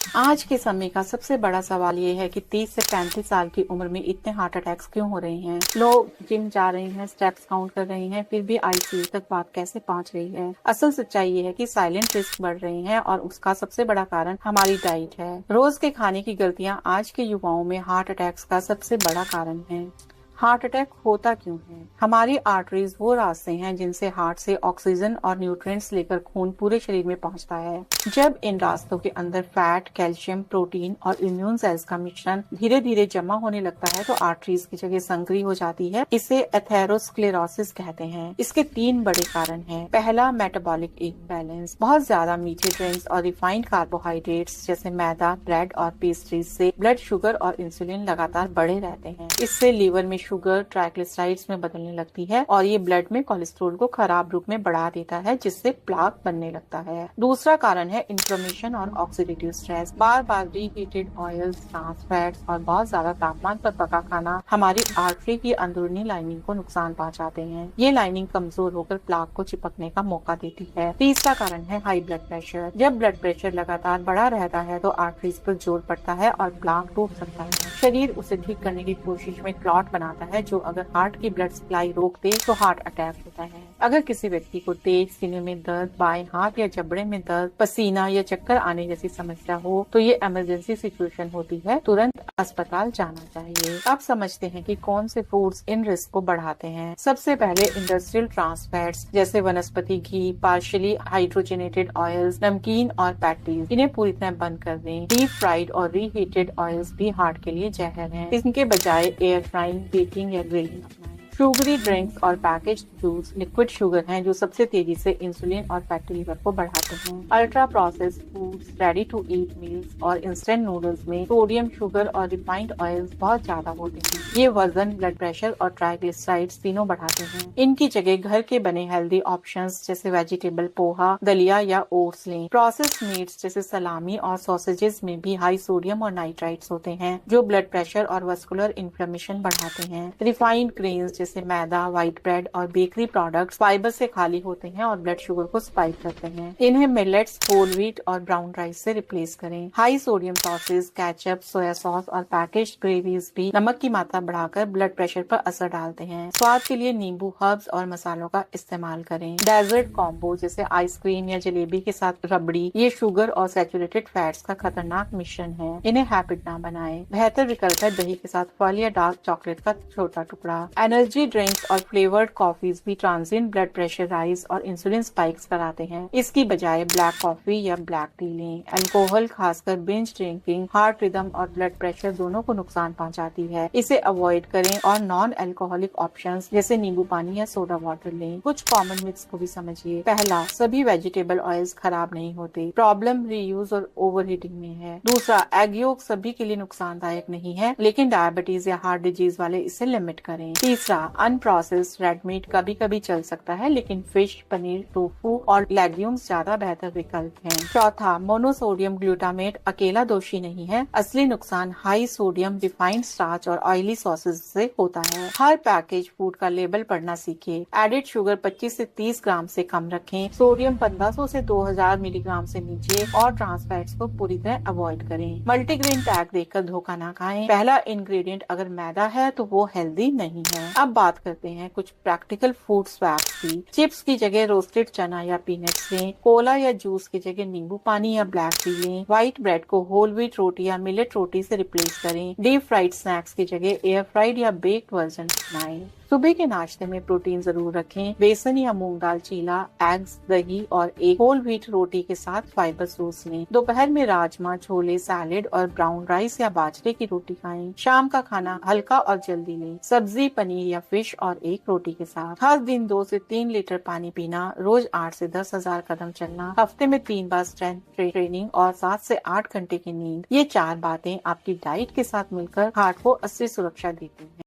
आज के समय का सबसे बड़ा सवाल ये है कि 30 से 35 साल की उम्र में इतने हार्ट अटैक्स क्यों हो रहे हैं। लोग जिम जा रहे हैं, स्टेप्स काउंट कर रहे हैं, फिर भी आईसीयू तक बात कैसे पहुंच रही है। असल सच्चाई ये है कि साइलेंट रिस्क बढ़ रहे हैं और उसका सबसे बड़ा कारण हमारी डाइट है। रोज के खाने की गलतियां आज के युवाओं में हार्ट अटैक्स का सबसे बड़ा कारण है। हार्ट अटैक होता क्यों है? हमारी आर्टरीज वो रास्ते हैं जिनसे हार्ट से ऑक्सीजन और न्यूट्रिएंट्स लेकर खून पूरे शरीर में पहुंचता है। जब इन रास्तों के अंदर फैट, कैल्शियम, प्रोटीन और इम्यून सेल्स का मिश्रण धीरे धीरे जमा होने लगता है तो आर्टरीज की जगह संकरी हो जाती है। इसे एथेरोस्क्लेरोसिस कहते हैं। इसके 3 बड़े कारण हैं। पहला, मेटाबॉलिक इम्बैलेंस। बहुत ज्यादा मीठे ड्रिंक्स और रिफाइंड कार्बोहाइड्रेट्स जैसे मैदा, ब्रेड और पेस्ट्रीज से ब्लड शुगर और इंसुलिन लगातार बढ़े रहते हैं। इससे लीवर में शुगर ट्राइग्लिसराइड्स में बदलने लगती है और ये ब्लड में कोलेस्ट्रॉल को खराब रूप में बढ़ा देता है, जिससे प्लाक बनने लगता है। दूसरा कारण है इन्फ्लेमेशन और ऑक्सीडेटिव स्ट्रेस। बार बार रीहीटेड ऑयल्स, ट्रांस फैट्स और बहुत ज्यादा तापमान पर पका खाना हमारी आर्टरी की अंदरूनी लाइनिंग को नुकसान पहुंचाते हैं। ये लाइनिंग कमजोर होकर प्लाक को चिपकने का मौका देती है। तीसरा कारण है हाई ब्लड प्रेशर। जब ब्लड प्रेशर लगातार बढ़ा रहता है तो आर्टरीज पर जोर पड़ता है और प्लाक टूट सकता है। शरीर उसे ठीक करने की कोशिश में क्लॉट बनाता है, जो अगर हार्ट की ब्लड सप्लाई रोक दे तो हार्ट अटैक होता है। अगर किसी व्यक्ति को तेज सीने में दर्द, बाएं हाथ या जबड़े में दर्द, पसीना या चक्कर आने जैसी समस्या हो तो ये इमरजेंसी सिचुएशन होती है। तुरंत अस्पताल जाना चाहिए। अब समझते हैं कि कौन से फूड्स इन रिस्क को बढ़ाते हैं। सबसे पहले इंडस्ट्रियल ट्रांस फैट्स जैसे वनस्पति घी, पार्शियली हाइड्रोजनेटेड ऑयल्स, नमकीन और पैटीज, इन्हें पूरी तरह बंद कर दें। डीप फ्राइड और रीहीटेड ऑयल्स भी हार्ट के लिए जहर हैं। इनके बजाय एयर फ्राइंग, बेकिंग या ग्रिलिंग अपनाएं। शुगरी ड्रिंक्स और पैकेज जूस लिक्विड शुगर हैं जो सबसे तेजी से इंसुलिन और फैटी लिवर को बढ़ाते हैं। Ultra processed foods, ready to eat meals और इंस्टेंट नूडल्स में सोडियम, शुगर और रिफाइंड ऑयल्स बहुत ज्यादा होते हैं। ये वजन, ब्लड प्रेशर और ट्राइग्लिसराइड्स तीनों बढ़ाते हैं। इनकी जगह घर के बने हेल्दी ऑप्शंस जैसे वेजिटेबल पोहा, दलिया या ओट्स लें। प्रोसेस्ड मीट्स जैसे सलामी और सॉसेजेस में भी हाई सोडियम और नाइट्राइट्स होते हैं जो ब्लड प्रेशर और वस्कुलर इन्फ्लेमेशन बढ़ाते हैं। रिफाइंड ग्रेन्स जैसे मैदा, व्हाइट ब्रेड और बेकरी प्रोडक्ट्स फाइबर से खाली होते हैं और ब्लड शुगर को स्पाइक करते हैं। इन्हें मिलेट्स, होल व्हीट और ब्राउन राइस से रिप्लेस करें। High sodium sauces, ketchup, soya sauce और पैकेज्ड ग्रेवीज भी नमक की मात्रा बढ़ाकर ब्लड प्रेशर पर असर डालते हैं। स्वाद के लिए नींबू, हर्ब्स और मसालों का इस्तेमाल करें। डेजर्ट कॉम्बो जैसे आइसक्रीम या जलेबी के साथ रबड़ी, ये शुगर और सैचुरेटेड फैट्स का खतरनाक मिश्रण है। इन्हें हैबिट ना बनाएं। बेहतर विकल्प है दही के साथ फल या डार्क चॉकलेट का छोटा टुकड़ा। एनर्जी ड्रिंक्स और फ्लेवर्ड कॉफीज भी ट्रांजिएंट ब्लड प्रेशर राइज और इंसुलिन स्पाइक्स कराते हैं। इसकी बजाय ब्लैक कॉफी या ब्लैक टी लें। अल्कोहल, खासकर बिंज ड्रिंकिंग, हार्ट रिदम और ब्लड प्रेशर दोनों को नुकसान पहुंचाती है। इसे अवॉइड करें और नॉन अल्कोहलिक ऑप्शंस जैसे नींबू पानी या सोडा वाटर लें। कुछ कॉमन मिथ्स को भी समझिए। पहला, सभी वेजिटेबल ऑयल्स खराब नहीं होते। प्रॉब्लम रीयूज और ओवरहीटिंग में है। दूसरा, एग योक सभी के लिए नुकसानदायक नहीं है, लेकिन डायबिटीज या हार्ट डिजीज वाले इसे लिमिट करें। तीसरा, अनप्रोसेस्ड रेड मीट कभी कभी चल सकता है, लेकिन फिश, पनीर, टोफू और लेग्यूम्स ज्यादा बेहतर विकल्प हैं। चौथा, मोनोसोडियम ग्लूटामेट अकेला दोषी नहीं है। असली नुकसान हाई सोडियम, रिफाइंड स्टार्च और ऑयली सॉसेस से होता है। हर पैकेज फूड का लेबल पढ़ना सीखिए। एडेड शुगर 25 से 30 ग्राम से कम रखें। सोडियम 1500 से 2000 मिलीग्राम से नीचे और ट्रांस फैट्स को पूरी तरह अवॉइड करें। मल्टीग्रेन टैग देखकर धोखा ना खाएं। पहला इंग्रेडिएंट अगर मैदा है तो वो हेल्दी नहीं है। अब बात करते हैं कुछ प्रैक्टिकल फूड स्वैप्स की। चिप्स की जगह रोस्टेड चना या पीनट्स लें। कोला या जूस की जगह नींबू पानी या ब्लैक टी लें। व्हाइट ब्रेड को होल व्हीट रोटी या मिलेट रोटी से रिप्लेस करें। डीप फ्राइड स्नैक्स की जगह एयर फ्राइड या बेक्ड वर्जन अपनाएं। सुबह के नाश्ते में प्रोटीन जरूर रखें। बेसन या मूंग दाल चीला, एग्स, दही और एक होल व्हीट रोटी के साथ फाइबर सोर्स लें। दोपहर में राजमा, छोले, सैलेड और ब्राउन राइस या बाजरे की रोटी खाएं। शाम का खाना हल्का और जल्दी लें। सब्जी, पनीर या फिश और एक रोटी के साथ। हर दिन 2 से 3 लीटर पानी पीना। रोज 8 से 10,000 कदम चलना। हफ्ते में 3 बार स्ट्रेंथ ट्रेनिंग और 7 से 8 घंटे की नींद। ये 4 बातें आपकी डाइट के साथ मिलकर हार्ट को असली सुरक्षा देती हैं।